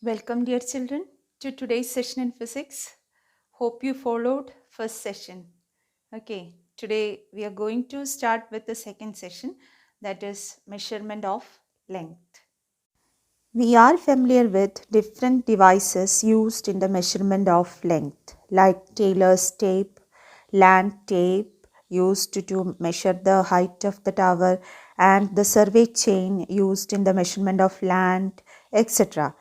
Welcome, dear children, to today's session in physics. Hope you followed first session. Okay, today we are going to start with the second session, that is measurement of length. We are familiar with different devices used in the measurement of length, like Taylor's tape, land tape used to measure the height of the tower, and the survey chain used in the measurement of land, etc.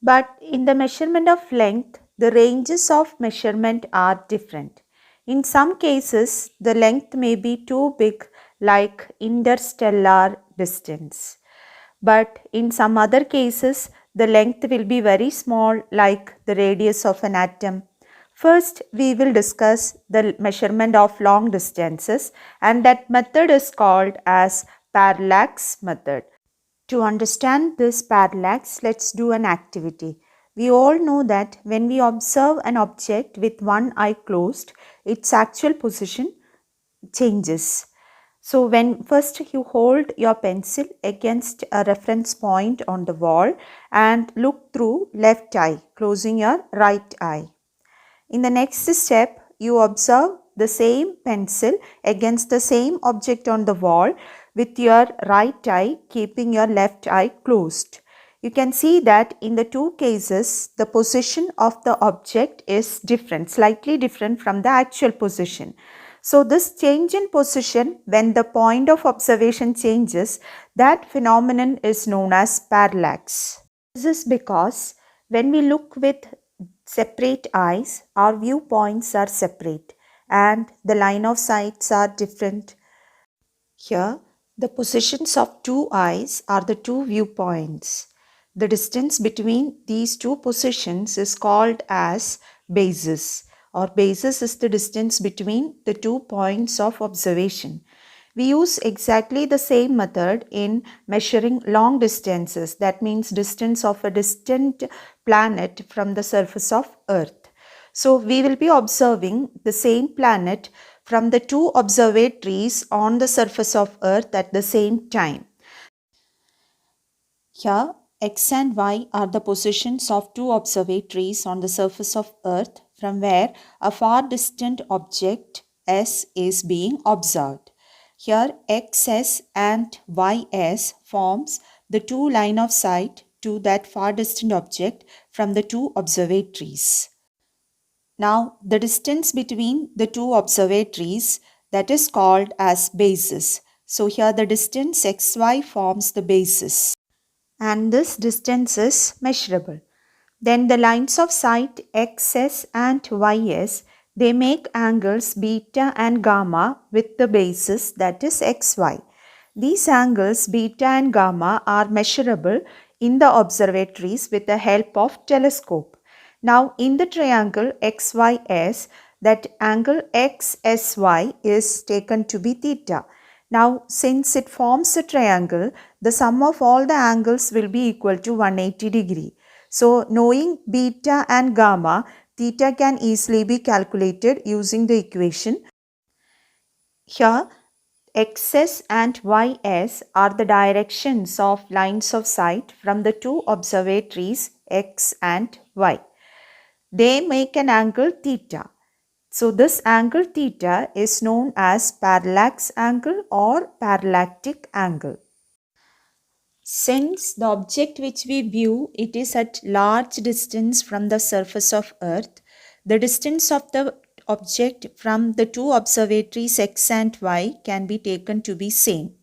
But in the measurement of length, the ranges of measurement are different. In some cases, the length may be too big, like interstellar distance. But in some other cases, the length will be very small, like the radius of an atom. First, we will discuss the measurement of long distances, and that method is called as parallax method. To understand this parallax, let's do an activity. We all know that when we observe an object with one eye closed, its actual position changes. So when first you hold your pencil against a reference point on the wall and look through left eye, closing your right eye. In the next step, you observe the same pencil against the same object on the wall with your right eye keeping your left eye closed. You can see that in the two cases, the position of the object is different, slightly different from the actual position. So this change in position when the point of observation changes, that phenomenon is known as parallax. This is because when we look with separate eyes, our viewpoints are separate and the line of sights are different. Here, the positions of two eyes are the two viewpoints. The distance between these two positions is called as basis, or basis is the distance between the 2 points of observation. We use exactly the same method in measuring long distances, that means distance of a distant planet from the surface of Earth. So we will be observing the same planet from the two observatories on the surface of Earth at the same time. Here, X and Y are the positions of two observatories on the surface of Earth from where a far distant object S is being observed. Here, XS and YS forms the two line of sight to that far distant object from the two observatories. Now, the distance between the two observatories, that is called as basis. So here the distance xy forms the basis, and this distance is measurable. Then the lines of sight xs and ys, they make angles beta and gamma with the basis, that is xy. These angles beta and gamma are measurable in the observatories with the help of telescope. Now in the triangle XYS, that angle XSY is taken to be theta. Now since it forms a triangle, the sum of all the angles will be equal to 180 degree. So knowing beta and gamma, theta can easily be calculated using the equation. Here xs and ys are the directions of lines of sight from the two observatories x and y. They make an angle theta. So this angle theta is known as parallax angle or parallactic angle. Since the object which we view, it is at large distance from the surface of Earth, the distance of the object from the two observatories x and y can be taken to be same,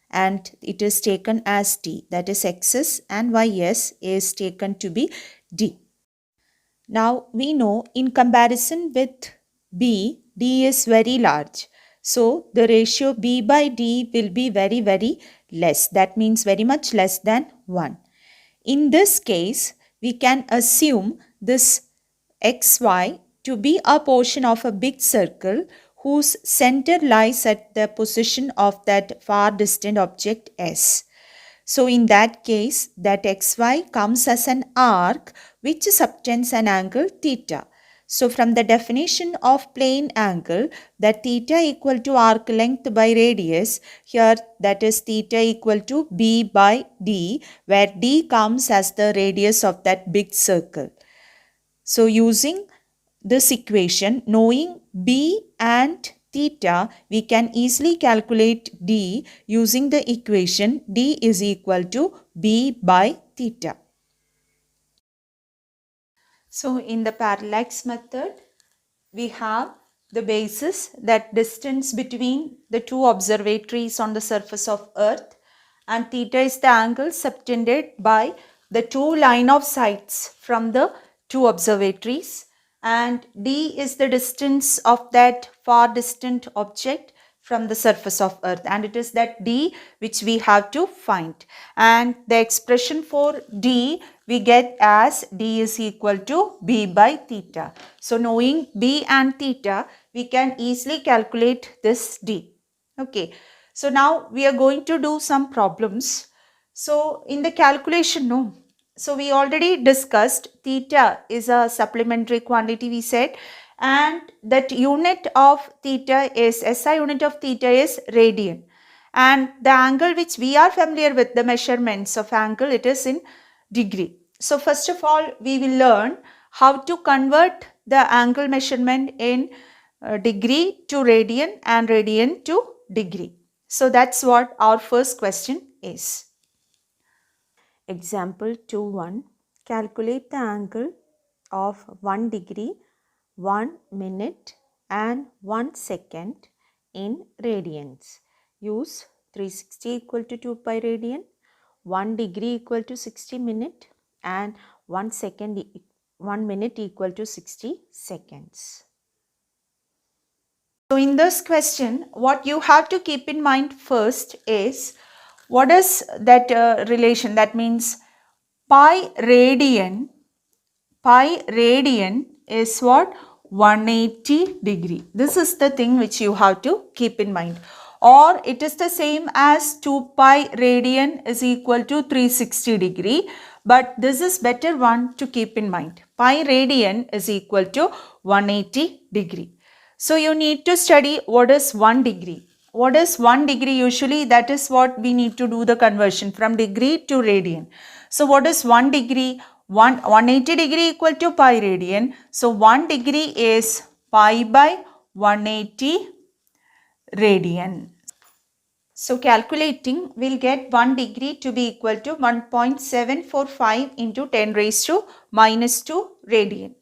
and it is taken as d, that is xs and ys is taken to be d. Now we know in comparison with b, d is very large. So the ratio b by d will be very less. That means very much less than 1. In this case, we can assume this xy to be a portion of a big circle whose center lies at the position of that far distant object S. So in that case, that xy comes as an arc which subtends an angle theta. So from the definition of plane angle, that theta equal to arc length by radius, here that is theta equal to b by d, where d comes as the radius of that big circle. So using this equation, knowing b and theta, we can easily calculate d using the equation d is equal to b by theta. So in the parallax method, we have the basis, that distance between the two observatories on the surface of Earth, and theta is the angle subtended by the two line of sights from the two observatories, and d is the distance of that far distant object from the surface of Earth, and it is that d which we have to find, and the expression for d we get as d is equal to b by theta. So knowing b and theta, we can easily calculate this d. Okay, so now we are going to do some problems. So in the calculation, so we already discussed theta is a supplementary quantity, we said, and that unit of theta is, SI unit of theta is radian, and the angle which we are familiar with, the measurements of angle, it is in degree. So first of all, we will learn how to convert the angle measurement in degree to radian and radian to degree. So that's what our first question is. Example 2.1. Calculate the angle of 1 degree, 1 minute and 1 second in radians. Use 360 equal to 2 pi radian, 1 degree equal to 60 minute and 1 minute equal to 60 seconds. So in this question, what you have to keep in mind first is, what is that relation? That means pi radian is what? 180 degree. This is the thing which you have to keep in mind. Or it is the same as 2 pi radian is equal to 360 degree. But this is better one to keep in mind. Pi radian is equal to 180 degree. So you need to study what is 1 degree. What is 1 degree usually? That is what we need to do the conversion from degree to radian. So what is 1 degree? 180 degree equal to pi radian. So 1 degree is pi by 180 radian. So calculating, we'll get 1 degree to be equal to 1.745 into 10 raised to minus 2 radian.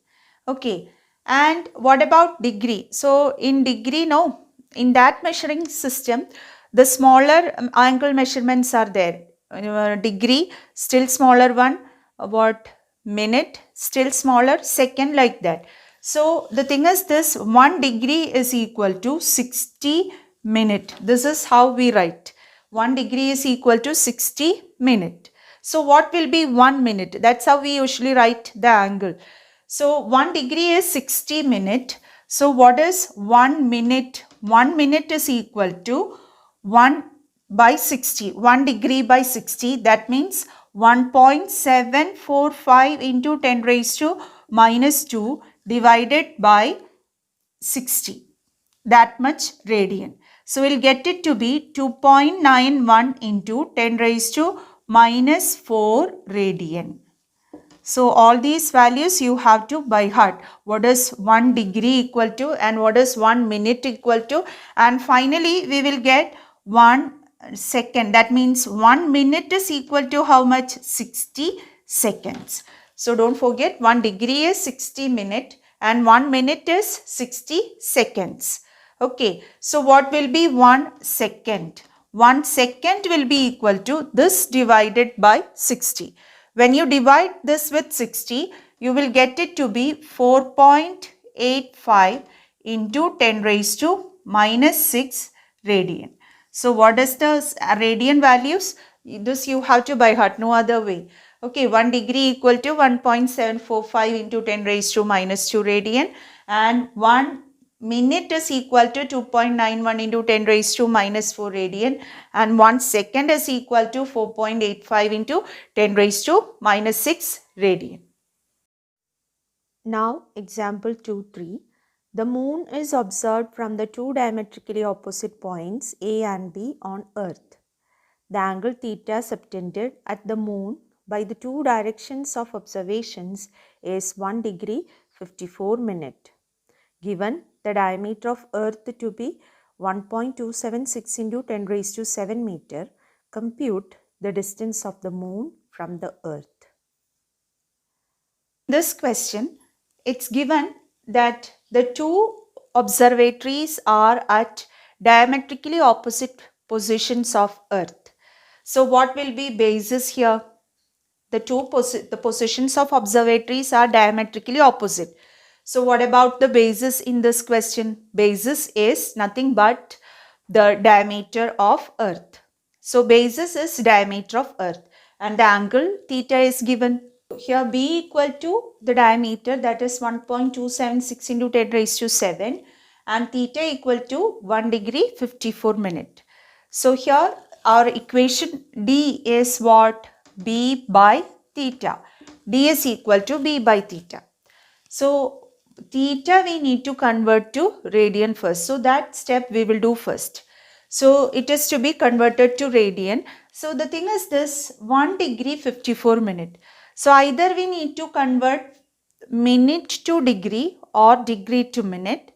Okay. And what about degree? So in degree, in that measuring system, the smaller angle measurements are there. Degree, still smaller one. What? Minute, still smaller. Second, like that. So the thing is this, 1 degree is equal to 60 minute. This is how we write. 1 degree is equal to 60 minute. So what will be 1 minute? That's how we usually write the angle. So 1 degree is 60 minute. So what is 1 minute? 1 minute is equal to 1 by 60. 1 degree by 60. That means 1.745 into 10 raised to minus 2 divided by 60. That much radian. So we'll get it to be 2.91 into 10 raised to minus 4 radian. So all these values you have to by heart. What is 1 degree equal to and what is 1 minute equal to, and finally we will get 1 second. That means 1 minute is equal to how much? 60 seconds. So don't forget, 1 degree is 60 minute and 1 minute is 60 seconds. Okay, so what will be 1 second? 1 second will be equal to this divided by 60. When you divide this with 60, you will get it to be 4.85 into 10 raised to minus 6 radian. So what is the radian values? This you have to by heart, no other way. Okay, 1 degree equal to 1.745 into 10 raised to minus 2 radian, and 1 minute is equal to 2.91 into 10 raised to minus 4 radian, and 1 second is equal to 4.85 into 10 raised to minus 6 radian. Now, example 2.3. The moon is observed from the two diametrically opposite points A and B on Earth. The angle theta subtended at the moon by the two directions of observations is 1 degree 54 minute. Given the diameter of Earth to be 1.276 into 10 raised to 7 meter, compute the distance of the moon from the Earth. This question, it's given that the two observatories are at diametrically opposite positions of Earth. So what will be basis here? The positions of observatories are diametrically opposite. So what about the basis in this question? Basis is nothing but the diameter of Earth. So basis is diameter of Earth and the angle theta is given. Here B equal to the diameter, that is 1.276 into 10 raised to 7, and theta equal to 1 degree 54 minute. So here our equation D is what? B by theta. D is equal to B by theta. So theta we need to convert to radian first. So that step we will do first. So it is to be converted to radian. So the thing is this 1 degree 54 minute. So either we need to convert minute to degree or degree to minute,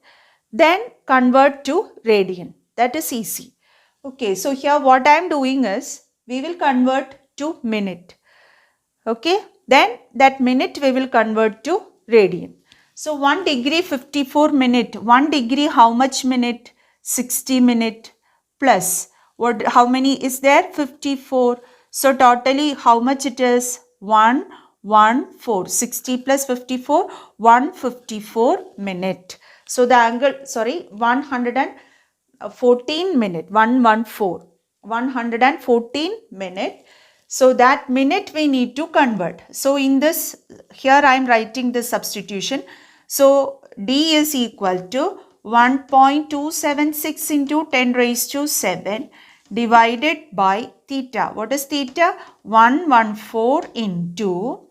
then convert to radian. That is easy. Okay, so here what I am doing is we will convert to minute. Okay, then that minute we will convert to radian. So 1 degree 54 minute. 1 degree how much minute? 60 minute plus what? How many is there? 54. So totally how much it is? 114. 60 plus 54, 154 minute. So the angle, 114 minute, 114 minute. So that minute we need to convert. So in this, here I am writing the substitution. So D is equal to 1.276 into 10 raised to 7 divided by theta. What is theta? 114 into,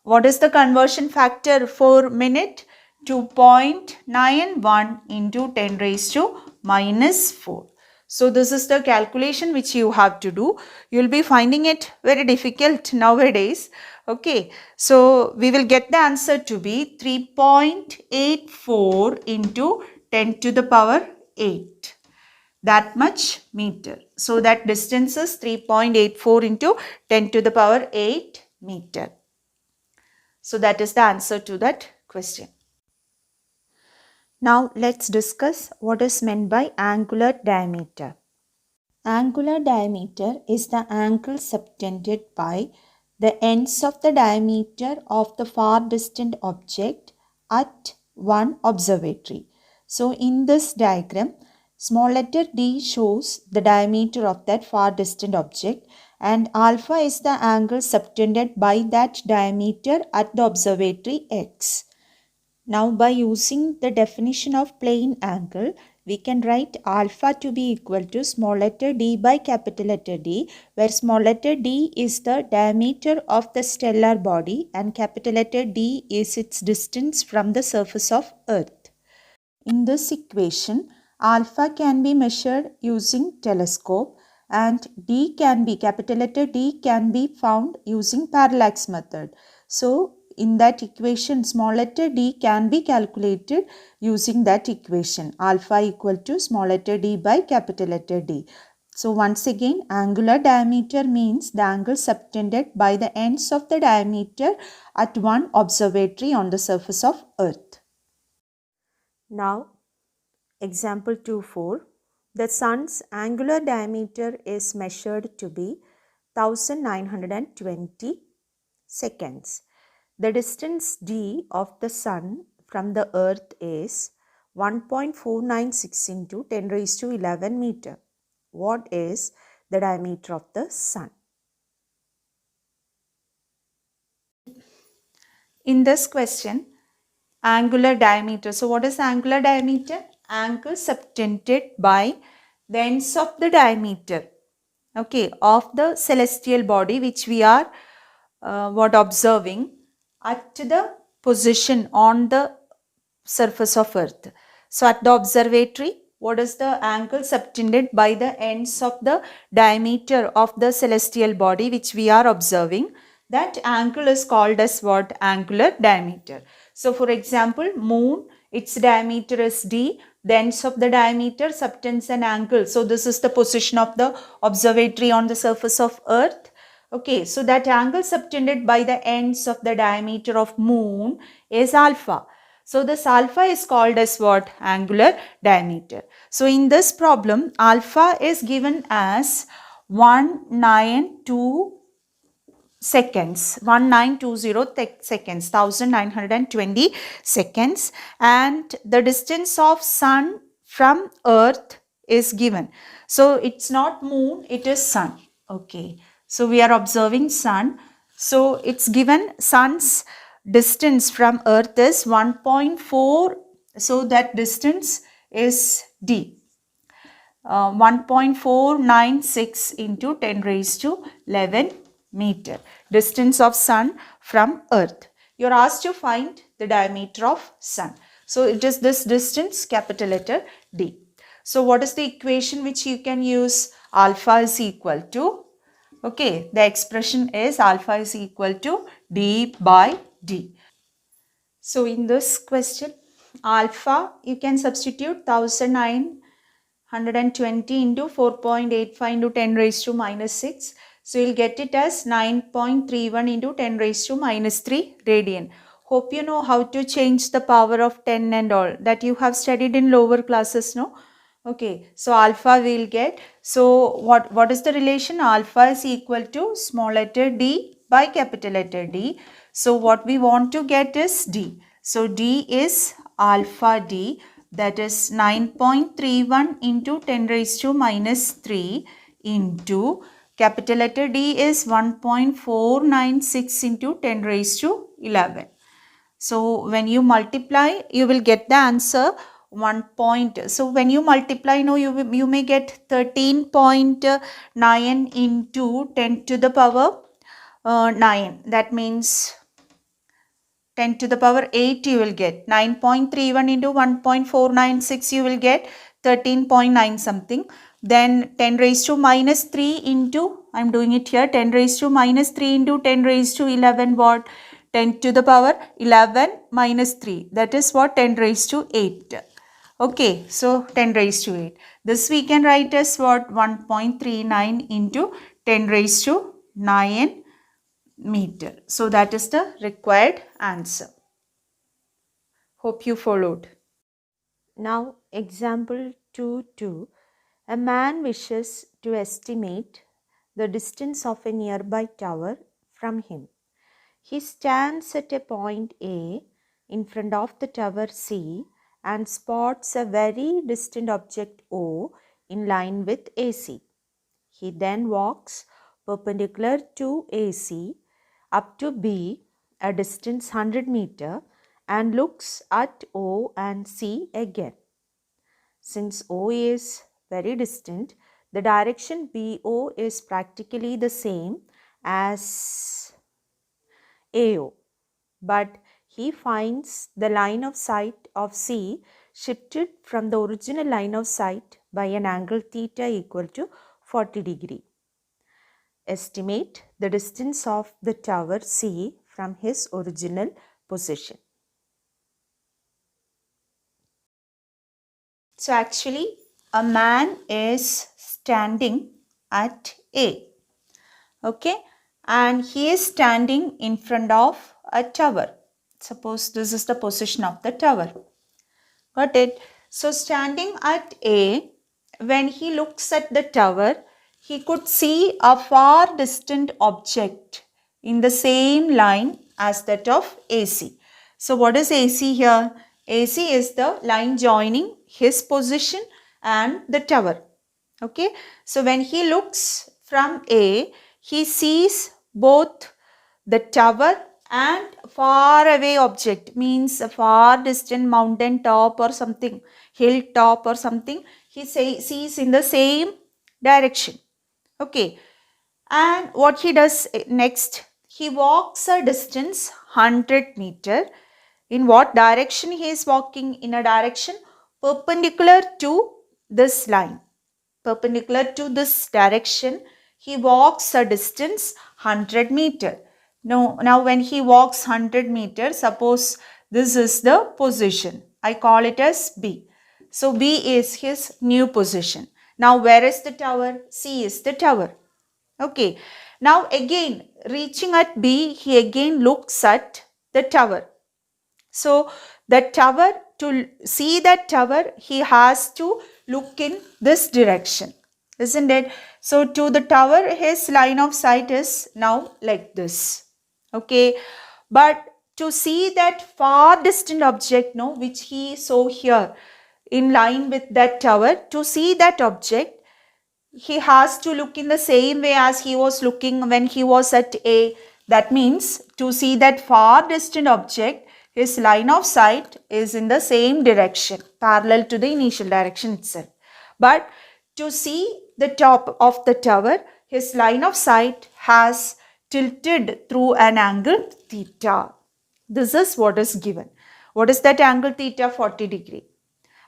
what is the conversion factor for minute? 2.91 into 10 raised to minus 4. So this is the calculation which you have to do. You will be finding it very difficult nowadays. Okay, so we will get the answer to be 3.84 into 10 to the power 8. That much meter. So that distance is 3.84 into 10 to the power 8 meter. So that is the answer to that question. Now let's discuss what is meant by angular diameter. Angular diameter is the angle subtended by the ends of the diameter of the far distant object at one observatory. So in this diagram, small letter d shows the diameter of that far distant object and alpha is the angle subtended by that diameter at the observatory x. Now by using the definition of plane angle, we can write alpha to be equal to small letter d by capital letter D, where small letter d is the diameter of the stellar body and capital letter D is its distance from the surface of Earth. In this equation, alpha can be measured using telescope and d can be, capital letter D can be found using parallax method. So in that equation, small letter d can be calculated using that equation, alpha equal to small letter d by capital letter D. So once again, angular diameter means the angle subtended by the ends of the diameter at one observatory on the surface of Earth. Now, example 2.4. The sun's angular diameter is measured to be 1920 seconds. The distance d of the sun from the earth is 1.496 into 10 raised to 11 meter. What is the diameter of the sun? In this question, angular diameter. So what is angular diameter? Angle subtended by the ends of the diameter, okay, of the celestial body which we are observing at the position on the surface of Earth. So at the observatory, what is the angle subtended by the ends of the diameter of the celestial body which we are observing? That angle is called as what? Angular diameter. So for example, moon, its diameter is d. The ends of the diameter subtends an angle. So this is the position of the observatory on the surface of Earth. Okay, so that angle subtended by the ends of the diameter of moon is alpha. So this alpha is called as what? Angular diameter. So in this problem, alpha is given as 192 seconds, 1920 seconds, 1920 seconds, and the distance of sun from Earth is given. So it's not moon, it is sun. Okay, so we are observing sun. So it's given sun's distance from Earth is 1.4. So that distance is d. 1.496 into 10 raised to 11 meter. Distance of sun from Earth. You are asked to find the diameter of sun. So it is this distance, capital letter D. So what is the equation which you can use? Alpha is equal to, okay, the expression is alpha is equal to D by D. So in this question, alpha, you can substitute 1920 into 4.85 into 10 raised to minus 6. So you'll get it as 9.31 into 10 raised to minus 3 radian. Hope you know how to change the power of 10 and all that you have studied in lower classes, no? Okay, so alpha we'll get. So what is the relation? Alpha is equal to small letter d by capital letter D. So what we want to get is d. So d is alpha d, that is 9.31 into 10 raised to minus 3 into capital letter D is 1.496 into 10 raised to 11. So when you multiply, you will get the answer 1 point. So when you multiply, you may get 13.9 into 10 to the power 9. That means 10 to the power 8 you will get. 9.31 into 1.496 you will get 13.9 something. Then 10 raised to minus 3 into, I am doing it here, 10 raised to minus 3 into 10 raised to 11 what? 10 to the power 11 minus 3. That is what? 10 raised to 8. Okay, so 10 raised to 8. This we can write as what? 1.39 into 10 raised to 9 meter. So that is the required answer. Hope you followed. Now example 2.2. A man wishes to estimate the distance of a nearby tower from him. He stands at a point A in front of the tower C and spots a very distant object O in line with AC. He then walks perpendicular to AC up to B, a distance 100 meter, and looks at O and C again. Since O is very distant, the direction BO is practically the same as AO, but he finds the line of sight of C shifted from the original line of sight by an angle theta equal to 40 degree. Estimate the distance of the tower C from his original position. So actually a man is standing at A. Okay, and he is standing in front of a tower. Suppose this is the position of the tower. Got it? So standing at A, when he looks at the tower, he could see a far distant object in the same line as that of AC. So what is AC here? AC is the line joining his position and the tower. Okay, so when he looks from A, he sees both the tower and far away object, means a far distant mountain top or something, hill top or something, he sees in the same direction. Okay, and what he does next, he walks a distance 100 meter In what direction he is walking? In a direction perpendicular to this line. Perpendicular to this direction, he walks a distance 100 meter. Now when he walks 100 meters, suppose this is the position. I call it as B. So B is his new position. Now where is the tower? C is the tower. Okay. Now again, reaching at B, he again looks at the tower. So the tower, to see that tower, he has to look in this direction, isn't it? So to the tower, his line of sight is now like this. Okay. But to see that far distant object, no, which he saw here in line with that tower, to see that object, he has to look in the same way as he was looking when he was at A. That means to see that far distant object, his line of sight is in the same direction, parallel to the initial direction itself. But to see the top of the tower, his line of sight has tilted through an angle theta. This is what is given. What is that angle theta? 40 degree.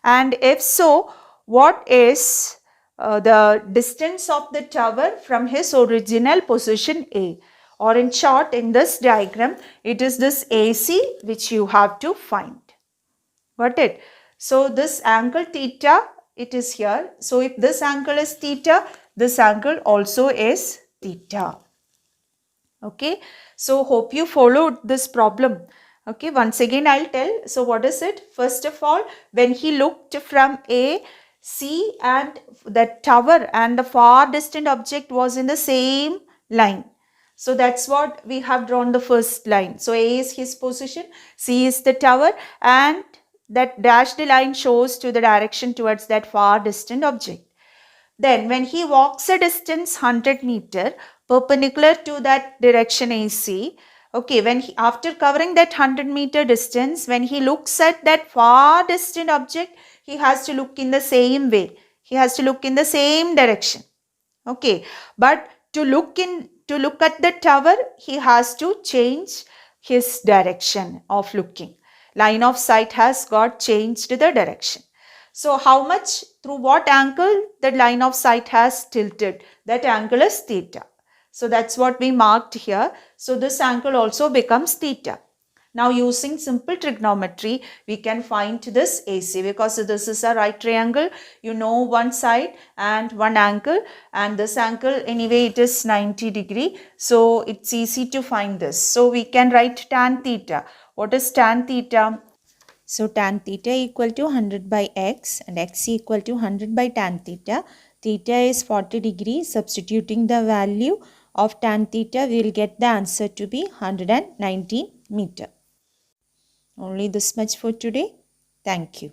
And if so, what is the distance of the tower from his original position A? Or in short, in this diagram, it is this AC which you have to find. Got it? So this angle theta, it is here. So if this angle is theta, this angle also is theta. Okay. So hope you followed this problem. Okay. Once again, I'll tell. So what is it? First of all, when he looked from A, C and the tower and the far distant object was in the same line. So that's what we have drawn the first line. So A is his position, C is the tower, and that dashed line shows to the direction towards that far distant object. Then when he walks a distance 100 meter perpendicular to that direction AC, okay, when he, after covering that 100 meter distance, when he looks at that far distant object, he has to look in the same way. He has to look in the same direction. Okay, but to look at the tower, he has to change his direction of looking. Line of sight has got changed the direction. So how much, through what angle the line of sight has tilted? That angle is theta. So that's what we marked here. So this angle also becomes theta. Now using simple trigonometry, we can find this AC because this is a right triangle. You know one side and one angle, and this angle anyway it is 90 degree. So it's easy to find this. So we can write tan theta. What is tan theta? So tan theta equal to 100 by x and x equal to 100 by tan theta. Theta is 40 degrees. Substituting the value of tan theta, we will get the answer to be 119 meter. Only this much for today. Thank you.